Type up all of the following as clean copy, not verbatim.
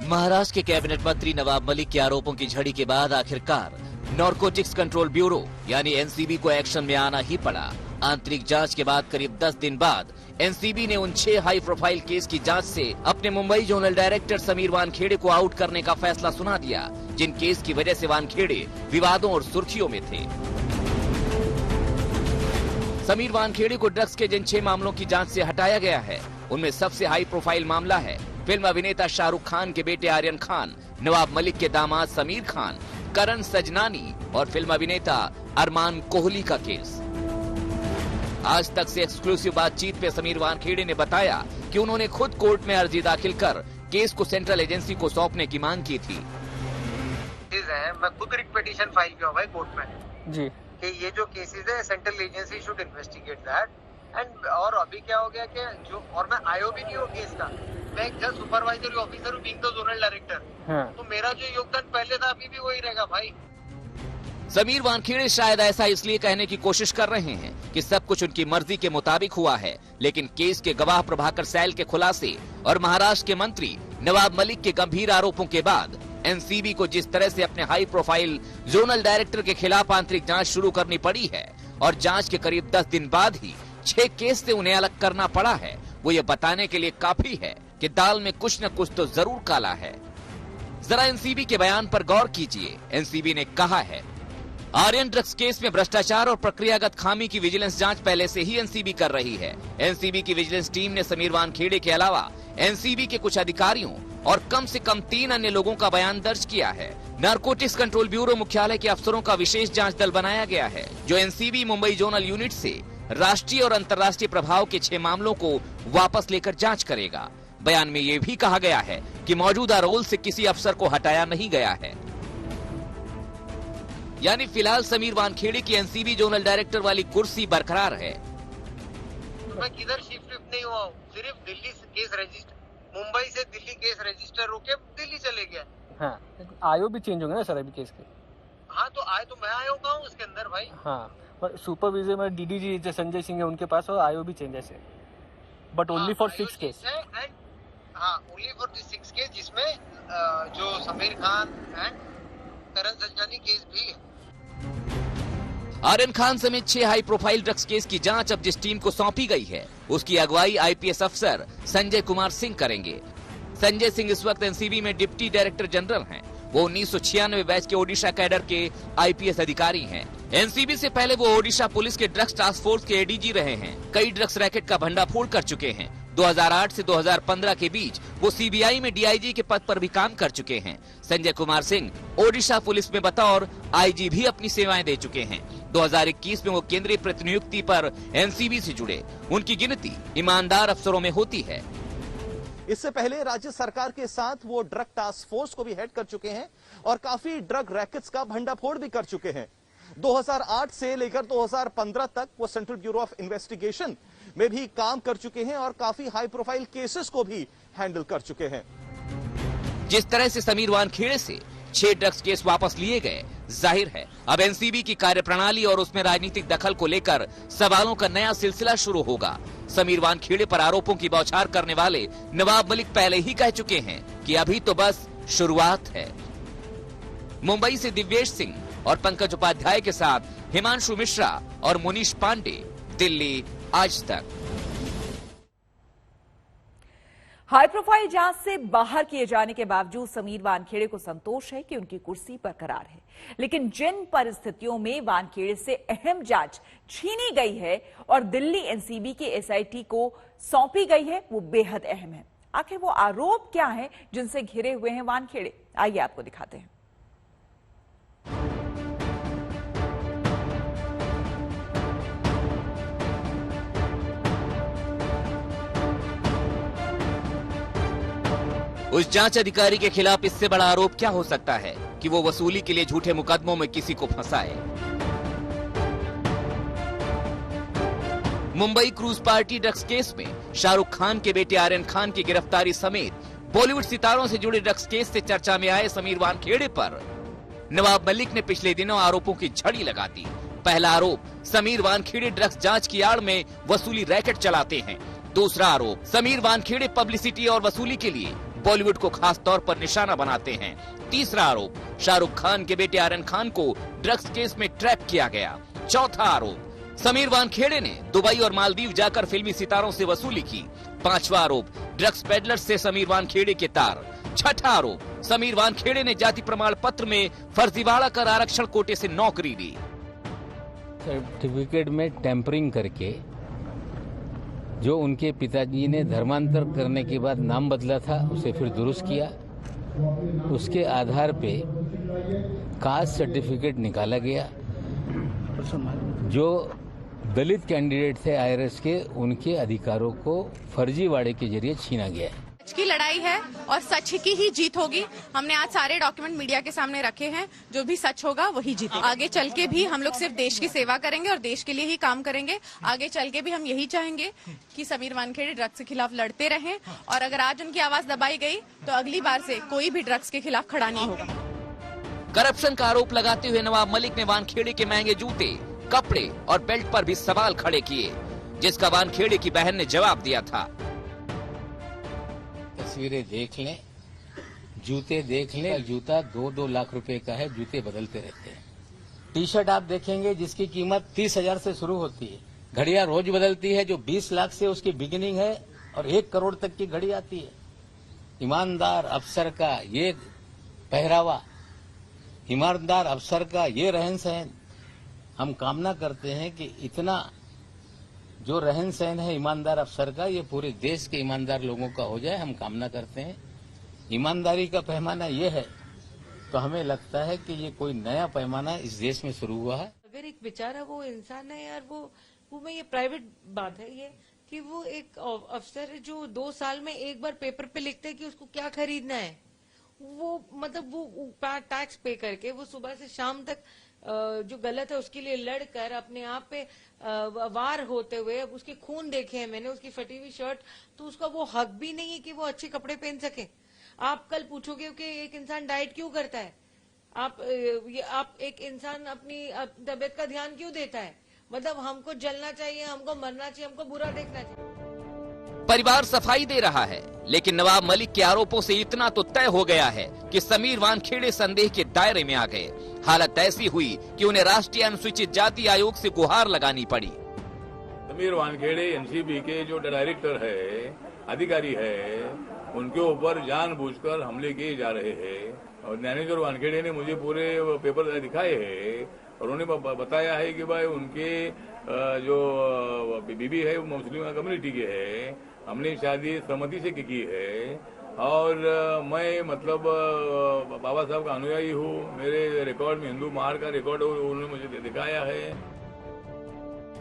महाराष्ट्र के कैबिनेट मंत्री नवाब मलिक के आरोपों की झड़ी के बाद आखिरकार नारकोटिक्स कंट्रोल ब्यूरो यानी एनसीबी को एक्शन में आना ही पड़ा। आंतरिक जांच के बाद करीब 10 दिन बाद एनसीबी ने उन 6 हाई प्रोफाइल केस की जांच से अपने मुंबई जोनल डायरेक्टर समीर वानखेड़े को आउट करने का फैसला सुना दिया, जिन केस की वजह से वानखेड़े विवादों और सुर्खियों में थे। समीर वानखेड़े को ड्रग्स के जिन 6 मामलों की जांच से हटाया गया है, उनमें सबसे हाई प्रोफाइल मामला है फिल्म अभिनेता शाहरुख खान के बेटे आर्यन खान, नवाब मलिक के दामाद समीर खान, करण सजनानी और फिल्म अभिनेता अरमान कोहली का केस। आज तक से एक्सक्लूसिव बातचीत में समीर वानखेड़े ने बताया कि उन्होंने खुद कोर्ट में अर्जी दाखिल कर केस को सेंट्रल एजेंसी को सौंपने की मांग की थी। मैं खुद रिट पिटीशन फाइल किया हुआ है कोर्ट में जी कि ये जो केसेस है central agency should investigate that and और अभी क्या हो गया कि जो और मैं आयो भी नहीं हूँ केस का, मैं एक जस्ट सुपरवाइजरी ऑफिसर हूँ बीइंग द जोनल डायरेक्टर। तो मेरा जो योगदान पहले था अभी भी वही रहेगा भाई। समीर वानखेड़े शायद ऐसा इसलिए कहने की कोशिश कर रहे हैं कि सब कुछ उनकी मर्जी के मुताबिक हुआ है, लेकिन केस के गवाह प्रभाकर सैल के खुलासे और महाराष्ट्र के मंत्री नवाब मलिक के गंभीर आरोपों के बाद एनसीबी को जिस तरह से अपने हाई प्रोफाइल जोनल डायरेक्टर के खिलाफ आंतरिक जांच शुरू करनी पड़ी है और जांच के करीब 10 दिन बाद ही 6 केस से उन्हें अलग करना पड़ा है, वो ये बताने के लिए काफी है कि दाल में कुछ न कुछ तो जरूर काला है। जरा एनसीबी के बयान पर गौर कीजिए। एनसीबी ने कहा है, आर्यन ड्रग्स केस में भ्रष्टाचार और प्रक्रियागत खामी की विजिलेंस जांच पहले से ही एनसीबी कर रही है। एनसीबी की विजिलेंस टीम ने समीर वानखेड़े के अलावा एनसीबी के कुछ अधिकारियों और कम से कम 3 अन्य लोगों का बयान दर्ज किया है। नारकोटिक्स कंट्रोल ब्यूरो मुख्यालय के अफसरों का विशेष जांच दल बनाया गया है, जो एनसीबी मुंबई जोनल यूनिट से राष्ट्रीय और अंतर्राष्ट्रीय प्रभाव के 6 मामलों को वापस लेकर जांच करेगा। बयान में ये भी कहा गया है कि मौजूदा रोल से किसी अफसर को हटाया नहीं गया है। यानी फिलहाल समीर वानखेड़े की एनसीबी जोनल डायरेक्टर वाली कुर्सी बरकरार है। मैं किधर शिफ्ट नहीं हुआ हूँ, सिर्फ दिल्ली केस रजिस्टर, मुंबई से दिल्ली केस रजिस्टर होके दिल्ली चले गया। हाँ, आयो भी चेंज होंगे ना सर अभी केस के। हाँ तो आए तो मैं आयो का हूँ उसके अंदर भाई। हाँ, पर सुपरविजर में डीडीजी जो संजय सिंह है उनके पास और आयो भी चेंजेस है, बट ओनली फॉर 6 केस। हाँ, ओनली फॉर द 6 केस, जिसमें जो Sameer Khan and Karan Sajnani case भी है। आर्यन खान समेत 6 हाई प्रोफाइल ड्रग्स केस की जांच अब जिस टीम को सौंपी गई है, उसकी अगुवाई आईपीएस अफसर संजय कुमार सिंह करेंगे। संजय सिंह इस वक्त एनसीबी में डिप्टी डायरेक्टर जनरल हैं। वो 1996 बैच के ओडिशा कैडर के आईपीएस अधिकारी हैं। एनसीबी से पहले वो ओडिशा पुलिस के ड्रग्स टास्क फोर्स के एडीजी रहे हैं। कई ड्रग्स रैकेट का भंडाफोड़ कर चुके हैं। 2008 से 2015 के बीच वो सीबीआई में डीआईजी के पद पर भी काम कर चुके हैं। संजय कुमार सिंह ओडिशा पुलिस में बतौर आईजी भी अपनी सेवाएं दे चुके हैं। 2021 में वो केंद्रीय प्रतिनियुक्ति पर एनसीबी से जुड़े। उनकी गिनती ईमानदार अफसरों में होती है। इससे पहले राज्य सरकार के साथ वो ड्रग टास्क फोर्स को भी हेड कर चुके हैं और काफी ड्रग रैकेट्स का भंडाफोड़ भी कर चुके हैं। 2008 से लेकर 2015 तक वो सेंट्रल ब्यूरो ऑफ इन्वेस्टिगेशन में भी काम कर चुके हैं और काफी हाई प्रोफाइल केसेस को भी हैंडल कर चुके हैं। जिस तरह से समीर वानखेड़े से 6 ड्रग्स केस वापस लिए गए, जाहिर है अब एनसीबी की कार्यप्रणाली और उसमें राजनीतिक दखल को लेकर सवालों का नया सिलसिला शुरू होगा। समीर वानखेड़े पर आरोपों की बौछार करने वाले नवाब मलिक पहले ही कह चुके हैं कि अभी तो बस शुरुआत है। मुंबई से दिव्येश सिंह और पंकज उपाध्याय के साथ हिमांशु मिश्रा और मुनीश पांडे, दिल्ली आज तक। हाई प्रोफाइल जांच से बाहर किए जाने के बावजूद समीर वानखेड़े को संतोष है कि उनकी कुर्सी बरकरार है, लेकिन जिन परिस्थितियों में वानखेड़े से अहम जांच छीनी गई है और दिल्ली एनसीबी के एसआईटी को सौंपी गई है, वो बेहद अहम है। आखिर वो आरोप क्या है जिनसे घिरे हुए हैं वानखेड़े, आइए आपको दिखाते हैं। उस जांच अधिकारी के खिलाफ इससे बड़ा आरोप क्या हो सकता है कि वो वसूली के लिए झूठे मुकदमों में किसी को फंसाए। Mumbai cruise party drugs case में शाहरुख खान के बेटे आर्यन खान की गिरफ्तारी समेत बॉलीवुड सितारों से जुड़े ड्रग्स केस से चर्चा में आए समीर वानखेड़े पर नवाब मलिक ने पिछले दिनों आरोपों की झड़ी लगा दी। पहला आरोप, समीर वानखेड़े ड्रग्स जांच की आड़ में वसूली रैकेट चलाते हैं। दूसरा आरोप, समीर वानखेड़े पब्लिसिटी और वसूली के लिए बॉलीवुड को खास तौर पर निशाना बनाते हैं। तीसरा आरोप, शाहरुख खान के बेटे आर्यन खान को ड्रग्स केस में ट्रैप किया गया। चौथा आरोप, समीर वानखेड़े ने दुबई और मालदीव जाकर फिल्मी सितारों से वसूली की। पांचवा आरोप, ड्रग्स पेडलर से समीर वानखेड़े के तार। छठा आरोप, समीर वानखेड़े ने जाति प्रमाण पत्र में फर्जीवाड़ा कर आरक्षण कोटे से नौकरी ली। सर्टिफिकेट में टेम्परिंग करके जो उनके पिताजी ने धर्मांतर करने के बाद नाम बदला था उसे फिर दुरुस्त किया। उसके आधार पे कास्ट सर्टिफिकेट निकाला गया। जो दलित कैंडिडेट थे आईआरएस के, उनके अधिकारों को फर्जीवाड़े के जरिए छीना गया है। सच की लड़ाई है और सच की ही जीत होगी। हमने आज सारे डॉक्यूमेंट मीडिया के सामने रखे हैं। जो भी सच होगा वही जीतेगा। आगे चल के भी हम लोग सिर्फ देश की सेवा करेंगे और देश के लिए ही काम करेंगे। आगे चल के भी हम यही चाहेंगे कि समीर वानखेड़े ड्रग्स के खिलाफ लड़ते रहें और अगर आज उनकी आवाज दबाई गई तो अगली बार से कोई भी ड्रग्स के खिलाफ खड़ा नहीं होगा। करप्शन का आरोप लगाते हुए नवाब मलिक ने वानखेड़े के महंगे जूते, कपड़े और बेल्ट पर भी सवाल खड़े किए, जिसका वानखेड़े की बहन ने जवाब दिया था। तस्वीरें देख लें, जूते देख लें। जूता 2-2 लाख रुपए का है, जूते बदलते रहते हैं। टी शर्ट आप देखेंगे जिसकी कीमत 30,000 से शुरू होती है। घड़ियां रोज बदलती है, जो 20 लाख से उसकी बिगिनिंग है और 1 करोड़ तक की घड़ी आती है। ईमानदार अफसर का ये पहरावा, ईमानदार अफसर का ये रहन सहन, हम कामना करते हैं कि इतना जो रहन सहन है ईमानदार अफसर का, ये पूरे देश के ईमानदार लोगों का हो जाए। हम कामना करते हैं। ईमानदारी का पैमाना ये है तो हमें लगता है कि ये कोई नया पैमाना इस देश में शुरू हुआ है। अगर एक बेचारा वो इंसान है यार, वो में ये प्राइवेट बात है ये कि वो एक अफसर है जो 2 साल में एक बार पेपर पे लिखते हैं कि उसको क्या खरीदना है। वो मतलब वो टैक्स पे करके वो सुबह से शाम तक जो गलत है उसके लिए लड़कर अपने आप पे वार होते हुए, अब उसके खून देखे हैं मैंने, उसकी फटी हुई शर्ट, तो उसका वो हक भी नहीं है कि वो अच्छे कपड़े पहन सके। आप कल पूछोगे कि एक इंसान डाइट क्यों करता है, आप एक इंसान अपनी तबीयत का ध्यान क्यों देता है। मतलब हमको जलना चाहिए, हमको मरना चाहिए, हमको बुरा देखना चाहिए। परिवार सफाई दे रहा है, लेकिन नवाब मलिक के आरोपों से इतना तो तय हो गया है कि समीर वानखेड़े संदेह के दायरे में आ गए। हालत ऐसी हुई कि उन्हें राष्ट्रीय अनुसूचित जाति आयोग से गुहार लगानी पड़ी। समीर वानखेड़े एनसीबी के जो डायरेक्टर है, अधिकारी है, उनके ऊपर जानबूझकर हमले किए जा रहे हैं। और ज्ञानेश्वर वानखेड़े ने मुझे पूरे पेपर दिखाए हैं और उन्होंने बताया है कि भाई उनके जो बीबी है वो मुस्लिम कम्युनिटी के है, हमने शादी सहमति से की है और मैं मतलब बाबा साहब का अनुयायी हूँ। मेरे रिकॉर्ड में हिंदू महार का रिकॉर्ड उन्होंने मुझे दिखाया है।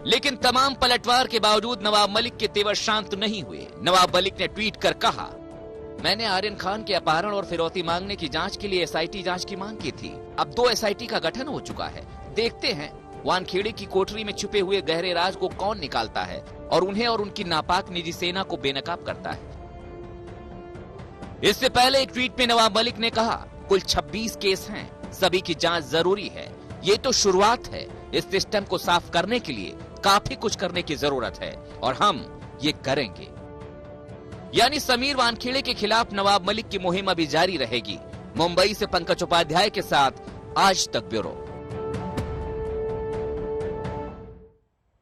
लेकिन तमाम पलटवार के बावजूद नवाब मलिक के तेवर शांत नहीं हुए। नवाब मलिक ने ट्वीट कर कहा, मैंने आर्यन खान के अपहरण और फिरौती मांगने की जांच के लिए एसआईटी जांच की मांग की थी। अब 2 एसआईटी का गठन हो चुका है। देखते हैं वानखेड़े की कोठरी में छुपे हुए गहरे राज को कौन निकालता है और उन्हें और उनकी नापाक निजी सेना को बेनकाब करता है। इससे पहले एक ट्वीट में नवाब मलिक ने कहा, कुल 26 केस हैं, सभी की जांच जरूरी है। ये तो शुरुआत है। इस सिस्टम को साफ करने के लिए काफी कुछ करने की जरूरत है और हम ये करेंगे। यानी समीर वानखेड़े के खिलाफ नवाब मलिक की मुहिम अभी जारी रहेगी। मुंबई से पंकज उपाध्याय के साथ आज तक ब्यूरो।